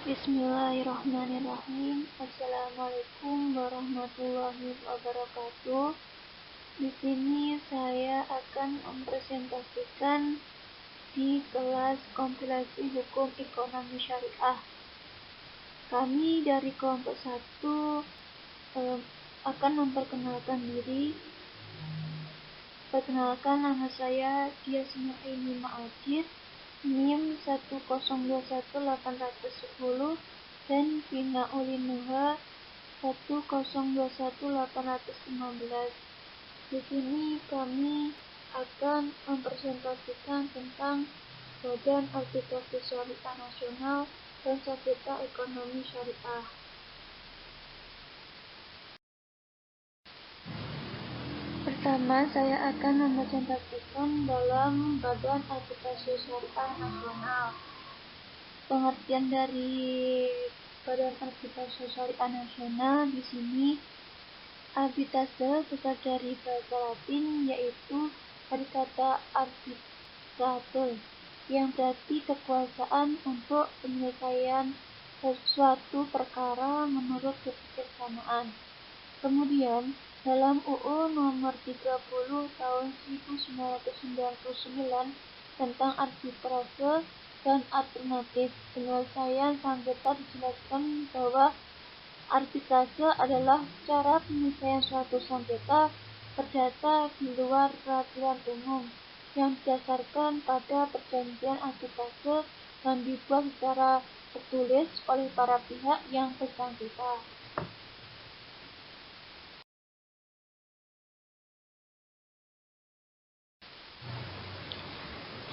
Bismillahirrahmanirrahim. Assalamualaikum warahmatullahi wabarakatuh. Di sini saya akan mempresentasikan di kelas kompilasi hukum ekonomi syariah. Kami dari kelompok 1 akan memperkenalkan diri. Perkenalkan, nama saya Dias Nuraini Ma'ajid, NIM 1021810 dan Vina Ulinuha 1021815. Di sini kami akan mempresentasikan tentang Badan Arbitrase Syariah Nasional dan Sengketa Ekonomi Syariah. Pertama, saya akan mempresentasikan dalam Badan Arbitrase Syariah Nasional. Pengertian dari Badan Arbitrase Syariah Nasional di sini, arbitrase berasal dari bahasa Latin, yaitu dari kata arbitrate, yang berarti kekuasaan untuk penyelesaian suatu perkara menurut kebijaksanaan. Kemudian, dalam UU nomor 30 tahun 1999 tentang arbitrase dan alternatif penyelesaian sengketa dijelaskan bahwa arbitrase adalah cara penyelesaian suatu sengketa perdata di luar peraturan umum yang didasarkan pada perjanjian arbitrase yang dibuat secara tertulis oleh para pihak yang bersangkutan.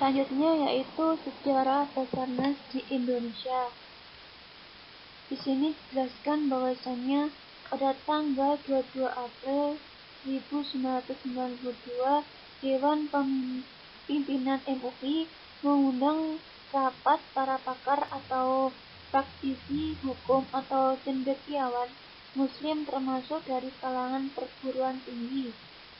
Selanjutnya yaitu sejarah Basarnas di Indonesia. Di sini dijelaskan bahwasannya pada tanggal 22 April 1992 Dewan Pimpinan MUI mengundang rapat para pakar atau praktisi hukum atau cendekiawan Muslim termasuk dari kalangan perguruan tinggi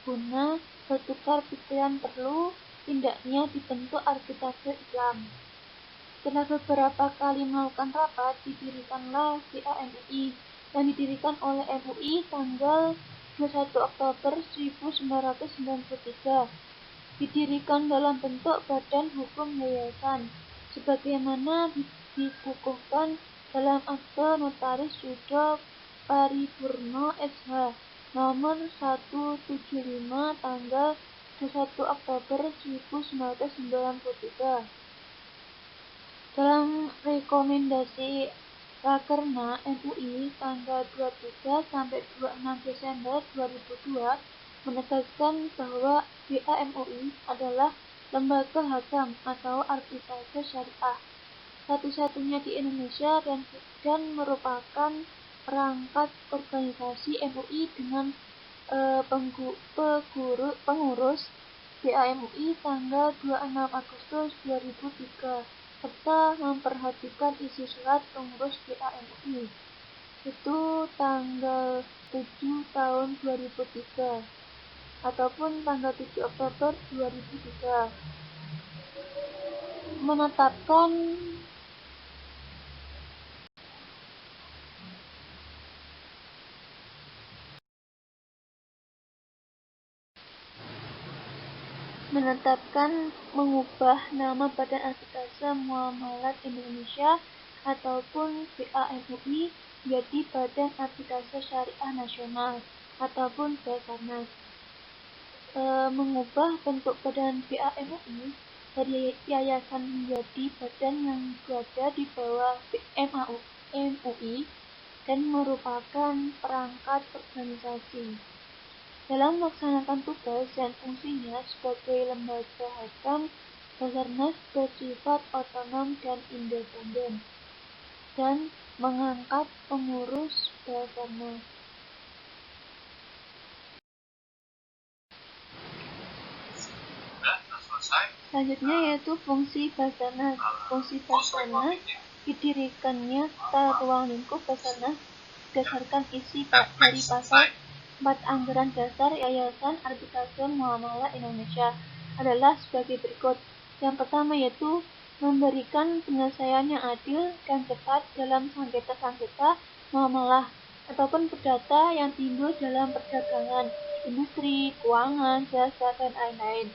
guna bertukar pikiran perlu tindaknya dibentuk arbitrase Islam. Setelah beberapa kali melakukan rapat, didirikanlah BAMUI yang didirikan oleh MUI tanggal 21 Oktober 1993. Didirikan dalam bentuk badan hukum yayasan, sebagaimana dikukuhkan dalam akte notaris Yudo Paripurno SH nomor 175 tanggal 21 Oktober 1993. Dalam rekomendasi Rakerna MUI tanggal 23 sampai 26 Desember 2002 menegaskan bahwa BAMUI adalah lembaga hakam atau arbitrase syariah satu-satunya di Indonesia dan merupakan perangkat organisasi MUI dengan pengurus BAMUI tanggal 26 Agustus 2003 serta memperhatikan isi surat pengurus BAMUI itu tanggal 7 tahun 2003 ataupun tanggal 7 Oktober 2003 menetapkan mengubah nama Badan Arbitrase Muamalat Indonesia ataupun BAMUI menjadi Badan Arbitrase Syariah Nasional ataupun Basarnas. Mengubah bentuk badan BAMUI dari yayasan menjadi badan yang berada di bawah MUI dan merupakan perangkat organisasi. Dalam melaksanakan tugas dan fungsinya sebagai lembaga hakam, Basarnas bersifat otonom dan independen dan mengangkat pengurus Basarnas. Selanjutnya yaitu fungsi Basarnas. Fungsi Basarnas didirikannya tata ruang lingkup Basarnas berdasarkan isi dari pasal 4 Anggaran Dasar Yayasan Arbitrase Muamalah Indonesia adalah sebagai berikut. Yang pertama yaitu memberikan penyelesaian yang adil dan cepat dalam sengketa-sengketa muamalah ataupun perdata yang timbul dalam perdagangan, industri, keuangan, jasa, dan lain-lain.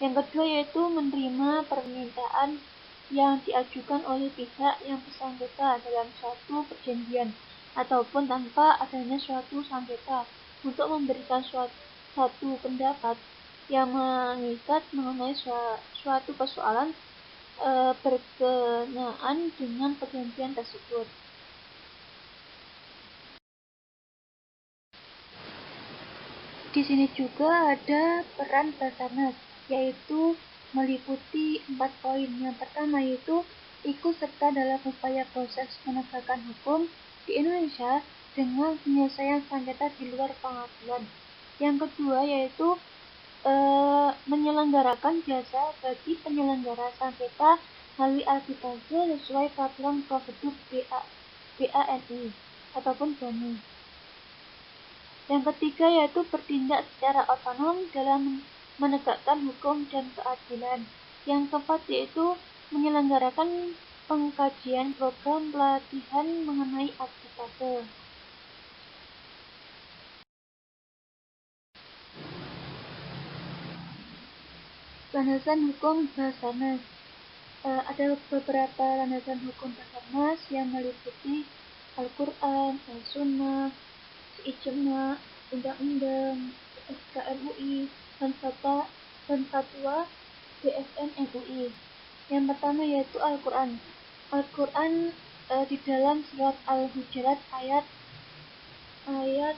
Yang kedua yaitu menerima permintaan yang diajukan oleh pihak yang bersangkutan dalam suatu perjanjian ataupun tanpa adanya suatu sengketa untuk memberikan satu pendapat yang mengikat mengenai suatu persoalan berkenaan dengan perjanjian tersebut. Di sini juga ada peran Basarnas, yaitu meliputi 4 poin. Yang pertama yaitu ikut serta dalam upaya proses penegakan hukum di Indonesia dengan penyelesaian sengketa di luar pengadilan. Yang kedua yaitu menyelenggarakan jasa bagi penyelenggara sengketa melalui arbitrase sesuai peraturan prosedur BANI ataupun BANI. Yang ketiga yaitu bertindak secara otonom dalam menegakkan hukum dan keadilan. Yang keempat yaitu menyelenggarakan pengkajian program pelatihan mengenai arbitrase. Landasan hukum Basarnas. Ada beberapa landasan hukum Basarnas yang meliputi Al-Quran, Al-Sunnah, ijma, undang-undang, SK MUI, dan fatwa DSN MUI. Yang pertama yaitu Al-Quran. Al-Quran di dalam surat Al-Hujurat ayat 9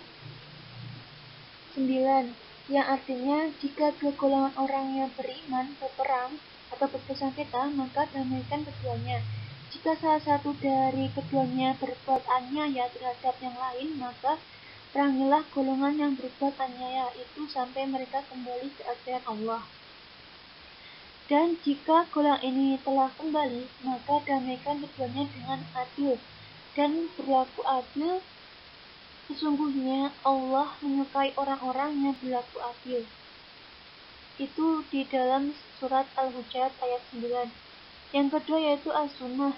yang artinya jika dua golongan orang yang beriman berperang atau bersengketa maka damaikan keduanya. Jika salah satu dari keduanya berbuat aniaya terhadap yang lain maka perangilah golongan yang berbuat aniaya itu sampai mereka kembali ke ajaran Allah. Dan jika golongan ini telah kembali, maka damaikan keduanya dengan adil dan berlaku adil. Sesungguhnya Allah menyukai orang-orang yang berlaku adil. Itu di dalam surat Al-Hujurat ayat 9. Yang kedua yaitu As-Sunnah.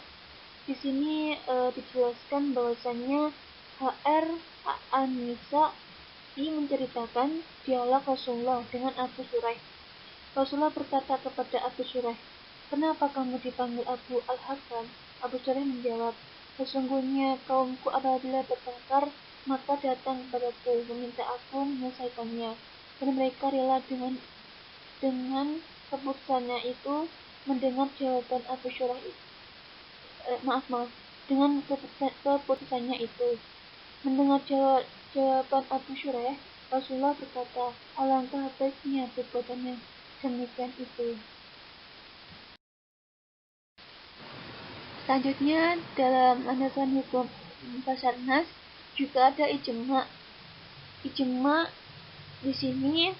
Di sini dijelaskan bahwasannya HR An-Nisa menceritakan dialog Rasulullah dengan Abu Shuraih. Rasulullah berkata kepada Abu Shuraih, "Kenapa kamu dipanggil Abu Al-Hakam?" Abu Shuraih menjawab, "Sesungguhnya kaumku apabila bertengkar, maka datang kepadaku meminta aku menyelesaikannya, dan mereka rela dengan keputusannya itu." Mendengar jawaban Abu Shuraih dengan keputusannya itu. Mendengar jawaban Abu Shuraih, Rasulullah berkata, "Alangkah baiknya perbuatan yang demikian itu." Selanjutnya, dalam landasan hukum Basarnas juga ada ijma. Ijma di sini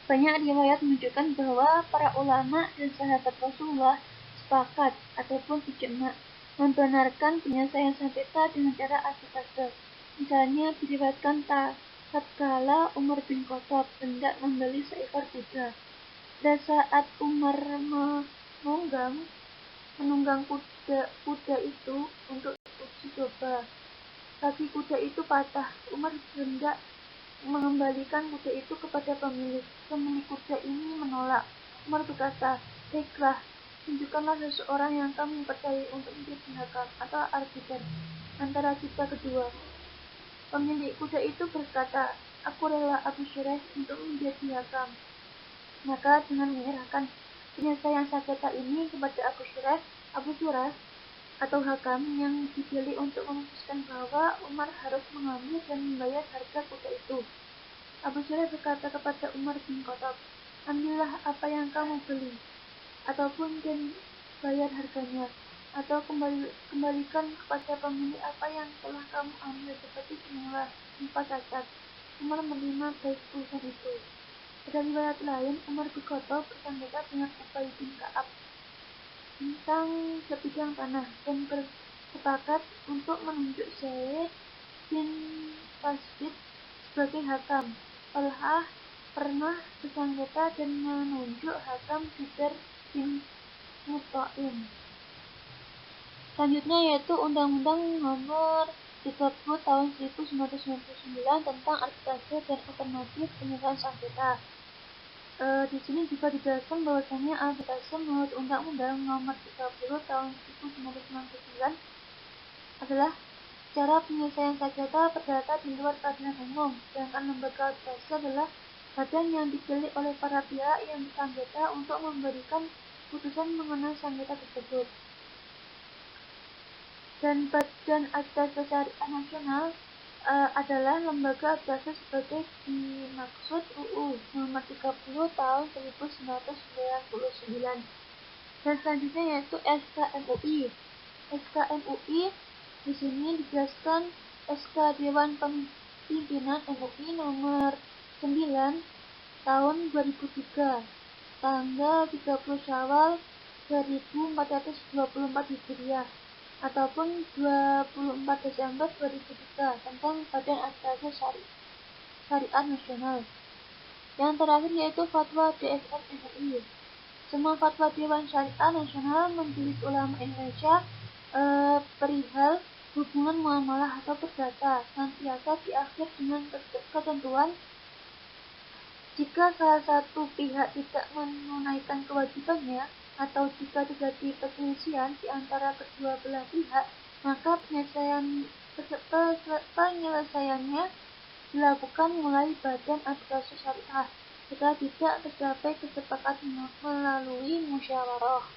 banyak riwayat menunjukkan bahwa para ulama dan sahabat Rasulullah sepakat ataupun ijma membenarkan penyelesaian sengketa dengan cara arbitrase. Misalnya diriwayatkan tatkala Umar bin Khattab hendak membeli seekor kuda. Pada saat Umar menunggang kuda itu untuk uji coba, kaki kuda itu patah. Umar hendak mengembalikan kuda itu kepada pemilik. Pemilik kuda ini menolak. Umar berkata, "Baiklah, tunjukkanlah seseorang yang kamu percayai untuk menjadi hakam atau arbiter antara kita kedua." Pemilik kuda itu berkata, "Aku rela Abu Shuraih untuk menjadi hakam." Maka dengan menyerahkan penyelesaian sengketa ini kepada Abu Shuraih atau hakam yang dipilih untuk memutuskan bahwa Umar harus mengambil dan membayar harga kuda itu. Abu Shuraih berkata kepada Umar bin Khattab, "Ambillah apa yang kamu beli, ataupun dan bayar harganya, atau kembalikan kepada pemilik apa yang telah kamu ambil seperti semula tanpa cacat." Umar menerima baik urusan itu. Pada riwayat lain, Umar bin Khattab bersengketa dengan Ubay bin Ka'ab tentang sebidang tanah dan bersepakat untuk menunjuk Zaid bin Tasbit sebagai hakam. Talhah pernah bersengketa dan menunjuk Hakam Jubair bin Mut'aim. Selanjutnya yaitu Undang-Undang Nomor 30 Tahun 1999 tentang arbitrase dan alternatif penyelesaian sengketa. Di sini juga dijelaskan bahwasanya arbitrase menurut Undang-Undang Nomor 30 Tahun 1999 adalah cara penyelesaian sengketa perdata di luar peradilan umum, sedangkan lembaga arbitrase adalah badan yang dipilih oleh para pihak yang bersengketa untuk memberikan putusan mengenai sengketa tersebut. Dan Badan Arbitrase Syariah Nasional adalah lembaga arbitrase sebagai dimaksud UU Nomor 30 Tahun 1999. Dan selanjutnya yaitu SKMUI. SKMUI di sini dijelaskan SK Dewan Pimpinan MUI Nomor 9 Tahun 2003, tanggal 30 Syawal 1424 Hijriah ataupun 24 Desember 2003 tentang Badan Arbitrase Syariah Nasional. Yang terakhir yaitu Fatwa DSN MUI. Semua fatwa Dewan Syariah Nasional Majelis Ulama Indonesia perihal hubungan muamalah atau perdata senantiasa diakhir dengan ketentuan jika salah satu pihak tidak menunaikan kewajibannya atau jika terjadi perselisihan di antara kedua belah pihak, maka penyelesaiannya dilakukan mulai Badan Arbitrase Syariah jika tidak tercapai kesepakatan melalui musyawarah.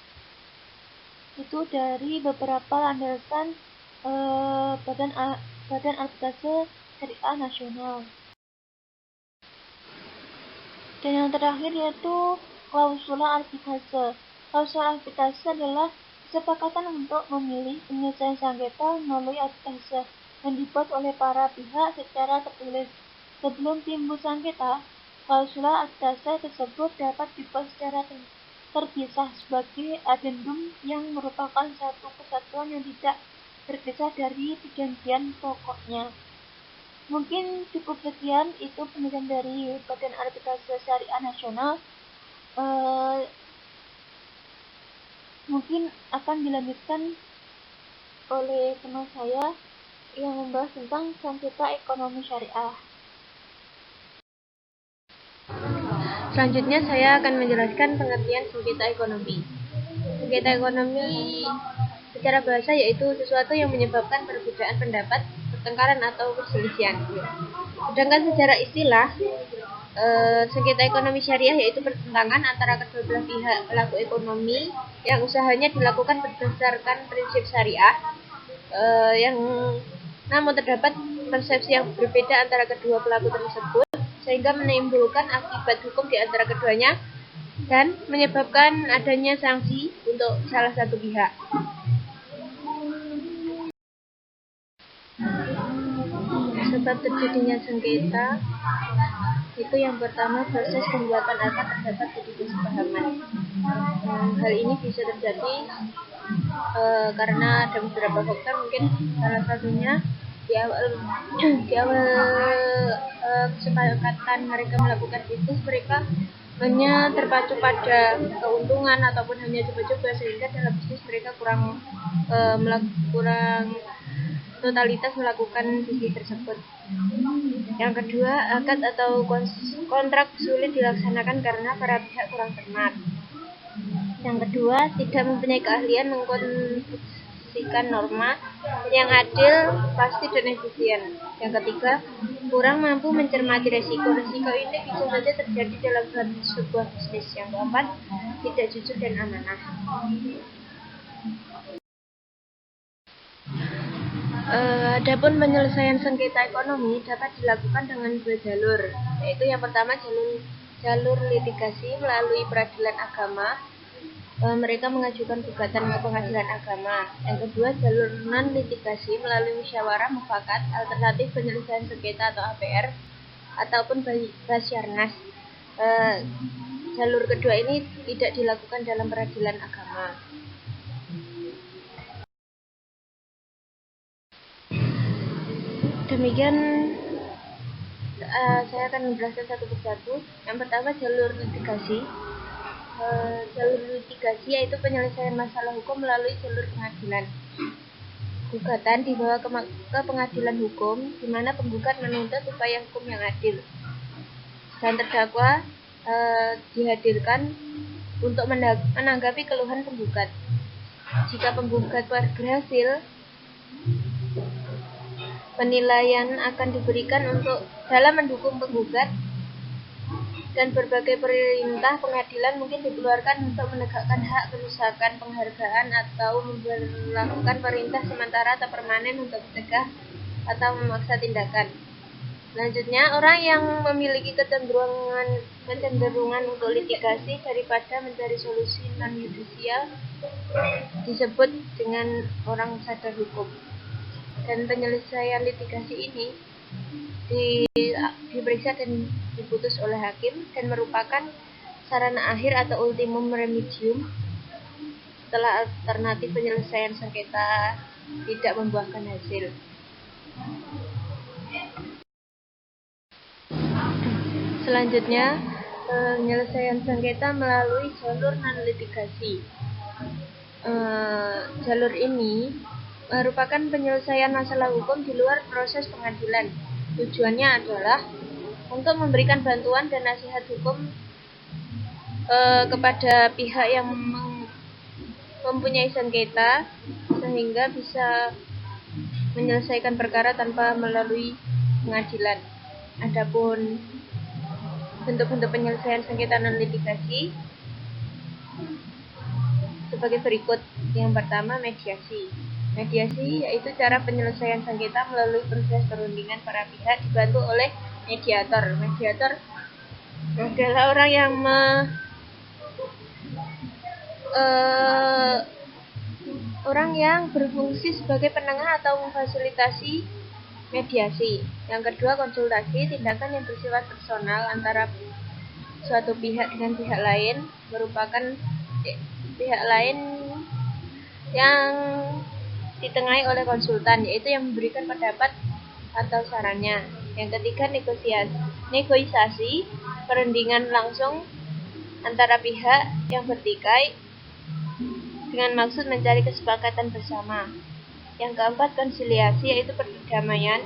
Itu dari beberapa landasan Badan Arbitrase Syariah Nasional. Dan yang terakhir yaitu klausula arbitrase. Klausula arbitrase adalah kesepakatan untuk memilih penyelesaian sengketa melalui arbitrase yang dibuat oleh para pihak secara tertulis. Sebelum timbul sengketa, klausula arbitrase tersebut dapat dibuat secara terpisah sebagai adendum yang merupakan satu kesatuan yang tidak terpisah dari perjanjian pokoknya. Mungkin cukup sekian, itu penjelasan dari Badan Arbitrase Syariah Nasional. Mungkin akan dilanjutkan oleh teman saya yang membahas tentang sengketa ekonomi syariah. Selanjutnya saya akan menjelaskan pengertian sengketa ekonomi. Sengketa ekonomi secara bahasa yaitu sesuatu yang menyebabkan perbedaan pendapat, pertengkaran atau perselisihan. Sedangkan secara istilah, sengketa ekonomi syariah yaitu pertentangan antara kedua belah pihak pelaku ekonomi yang usahanya dilakukan berdasarkan prinsip syariah, yang namun terdapat persepsi yang berbeda antara kedua pelaku tersebut sehingga menimbulkan akibat hukum di antara keduanya dan menyebabkan adanya sanksi untuk salah satu pihak. Sebab terjadinya sengketa itu yang pertama, proses pembuatan akad terdapat ketidaksepahaman. Hal ini bisa terjadi karena ada beberapa faktor, mungkin salah satunya di awal kesepakatan mereka melakukan itu, mereka hanya terpacu pada keuntungan ataupun hanya coba-coba sehingga dalam bisnis mereka kurang totalitas melakukan bisnis tersebut. Yang kedua, akad atau kontrak sulit dilaksanakan karena para pihak kurang cermat. Yang kedua, tidak mempunyai keahlian mengkonstruksikan norma yang adil, pasti dan efisien. Yang ketiga, kurang mampu mencermati resiko. Resiko ini bisa saja terjadi dalam sebuah bisnis. Yang keempat, tidak jujur dan amanah. Adapun penyelesaian sengketa ekonomi dapat dilakukan dengan dua jalur, yaitu yang pertama jalur litigasi melalui peradilan agama, mereka mengajukan gugatan ke pengadilan agama. Yang kedua jalur non litigasi melalui musyawarah mufakat, alternatif penyelesaian sengketa atau APR ataupun Basyarnas. Jalur kedua ini tidak dilakukan dalam peradilan agama. Demikian Saya akan menjelaskan satu persatu. Yang pertama, jalur litigasi. Jalur litigasi yaitu penyelesaian masalah hukum melalui jalur pengadilan. Gugatan dibawa ke pengadilan hukum, di mana penggugat menuntut upaya hukum yang adil, dan terdakwa dihadirkan untuk menanggapi keluhan penggugat. Jika penggugat berhasil, penilaian akan diberikan untuk dalam mendukung penggugat, dan berbagai perintah pengadilan mungkin dikeluarkan untuk menegakkan hak, kerusakan, penghargaan, atau memperlakukan perintah sementara atau permanen untuk mencegah atau memaksa tindakan. Selanjutnya, orang yang memiliki kecenderungan untuk litigasi daripada mencari solusi non-yudisial disebut dengan orang sadar hukum. Dan penyelesaian litigasi ini diperiksa dan diputus oleh hakim dan merupakan sarana akhir atau ultimum remedium setelah alternatif penyelesaian sengketa tidak membuahkan hasil. Selanjutnya, penyelesaian sengketa melalui jalur non-litigasi. Jalur ini merupakan penyelesaian masalah hukum di luar proses pengadilan. Tujuannya adalah untuk memberikan bantuan dan nasihat hukum kepada pihak yang mempunyai sengketa, sehingga bisa menyelesaikan perkara tanpa melalui pengadilan. Adapun bentuk-bentuk penyelesaian sengketa non-litigasi sebagai berikut. Yang pertama, mediasi. Mediasi yaitu cara penyelesaian sengketa melalui proses perundingan para pihak dibantu oleh mediator. Mediator adalah orang yang berfungsi sebagai penengah atau memfasilitasi mediasi. Yang kedua, konsultasi, tindakan yang bersifat personal antara suatu pihak dengan pihak lain, merupakan pihak lain yang ditengahi oleh konsultan, yaitu yang memberikan pendapat atau sarannya. Yang ketiga, negosiasi, perundingan langsung antara pihak yang bertikai dengan maksud mencari kesepakatan bersama. Yang keempat, konsiliasi, yaitu perdamaian,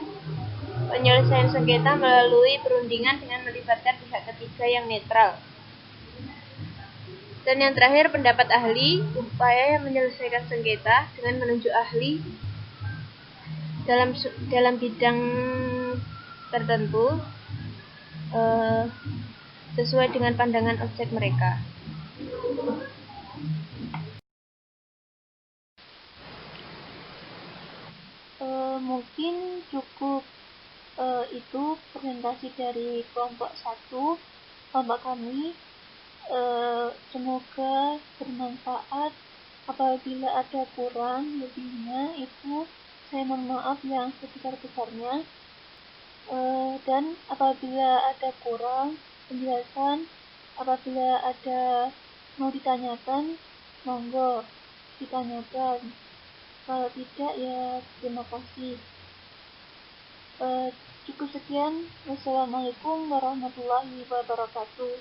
penyelesaian sengketa melalui perundingan dengan melibatkan pihak ketiga yang netral. Dan yang terakhir, pendapat ahli, upaya yang menyelesaikan sengketa dengan menunjuk ahli dalam bidang tertentu sesuai dengan pandangan objek mereka. Mungkin cukup itu presentasi dari kelompok 1, kelompok kami. Semoga bermanfaat. Apabila ada kurang lebihnya, itu saya mohon maaf yang sebesar-besarnya. Dan apabila ada kurang penjelasan, apabila ada mau ditanyakan, monggo ditanyakan. Kalau tidak, ya terima kasih. Cukup sekian. Wassalamualaikum warahmatullahi wabarakatuh.